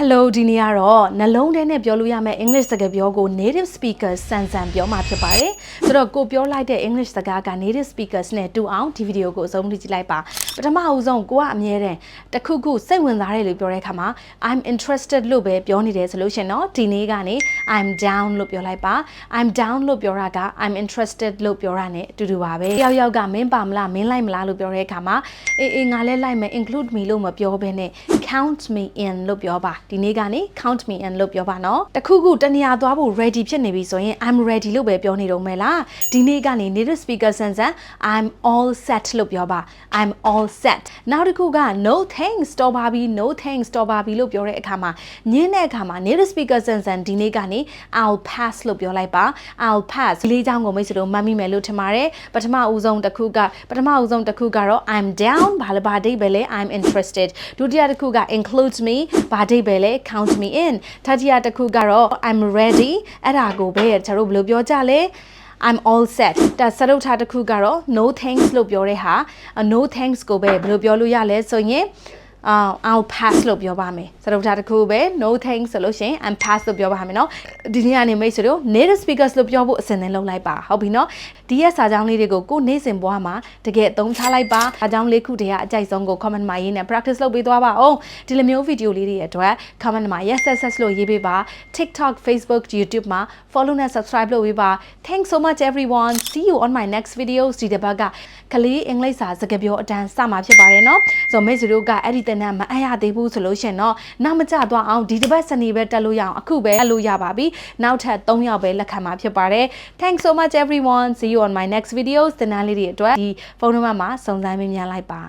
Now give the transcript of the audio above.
Hello ဒီနေ့ကတော့နှလုံးထဲနဲ့ပြောလို့ရမယ့် English စကားပြောကို native speakers စံပြောမှာဖြစ်ပါတယ်ဆိုတော့ကိုပြောလိုက်တဲ့ English စကားက native speakers နဲ့တူအောင်ဒီဗီဒီယိုကိုအဆုံးထိကြည့်လိုက်ပါပထမအဦးဆုံးကိုကအမြဲတမ်းတခုခုစိတ်ဝင်စားတယ်လို့ပြောတဲ့အခါမှာ I'm interested လို့ပဲပြောနေတယ်ဆိုလို့ရှင်เนาะဒီနေ့ကနေ I'm down လို့ပြောလိုက်ပါ I'm down လို့ပြောတာက I'm interested လို့ပြောတာ ਨੇ အတူတူပါပဲတယောက်ယောက်ကမင်းပါမလားမင်းလိုက်မလားလို့ပြောတဲ့အခါမှာအေးငါလည်းလိုက်မယ် include me လို့မပြောဘဲနဲ့ count me in လို့ပြောပါဒီနေ့ကနေ count me in လို့ပြောပါနော်တခုခုတနေရာသွားဖို့ ready ဖြစ်နေပြီဆိုရင် I'm ready လို့ပဲပြောနေတော့မယ်လားဒီနေ့ကနေ native speaker စံ I'm all set လို့ပြောပါ I'm all set နောက်တစ်ခုက no thanks တော့ပါပြီ no thanks တော့ပါပြီလို့ပြောတဲ့အခါမှာညင်းတဲ့အခါမှာ native speaker စံဒီနေ့ကနေ I'll pass လို့ပြောလိုက်ပါ I'll pass ဒီလေးချောင်းကိုမိတ်ဆွေတို့မှတ်မိမယ်လို့ထင်ပါတယ်ပထမဦးဆုံးတစ်ခုကတော့ I'm down ဘာလဲဘာဒိတ်ပဲလဲ I'm interested ဒုတိယတစ်ခုက includes me ဘာဒိတ်ပဲလဲ count me in တတိယတစ်ခုကတော့ I'm ready အဲ့ဒါကိုပဲကျွန်တော်တို့ဘယ်လိုပြောကြလဲI'm all set ဒါစရုပ်ထားတစ်ခုကတော့ no thanks လို့ပြောတဲ့ဟာ no thanks ကိုပဲဘယ်လိုပြောလို့ရလဲဆိုရင်I'll pass လို့ပြောပါမယ်စရုပ်ထားတစ်ခုပဲ no thanks ဆိုလို့ရှိရင် I'm pass လို့ပြောပါမယ်เนาะဒီနေ့ကနေမိတ်ဆွေတို့ native speakers လို့ပြောဖို့အစဉ်သင်လုပ်လိုက်ပါဟုတ်ပြီเนาะဒီရဲ့စာကြောင်းလေးတွေကိုကိုနေ့စဉ်ဘွားမှာတကယ်အသုံးချလိုက်ပါစာကြောင်းလေးခုတည်းကအကြိုက်ဆုံးကို comment မှာရေးနဲ့ practice လုပ်ပေးသွားပါအောင်ဒီလိုမျိုး video လေးတွေအတွက် comment မှာ yesလို့ရေးပေးပါ TikTok Facebook YouTube မှာ follow နဲ့ subscribe လုပ်ပေးပါ thanks so much everyone see you on my next videos ဒီတစ်ပတ်ကကလေးအင်္ဂလိပ်စာစကားပြောအတန်းစမှာဖြစ်ပါတယ်เนาะဆိုမိတ်ဆွေတို့ကအဲ့ဒီတင်တဲ့မအပ်ရသေးဘူးဆိုလို့ရှင်เนาะနောက်မကြသွားအောင်ဒီတစ်ပတ်စနေပဲတက်လို့ရအောင်အခုပဲတက်လို့ရပါပြီနောက်ထပ်3ယောက်ပဲလက်ခံမှာဖြစ်ပါတယ် thanks so much everyone see you on my next videos တင်တဲ့လေးတွေအတွက်ဒီဖုန်းနံပါတ်မှာစုံစမ်းမေးမြန်းလိုက်ပါ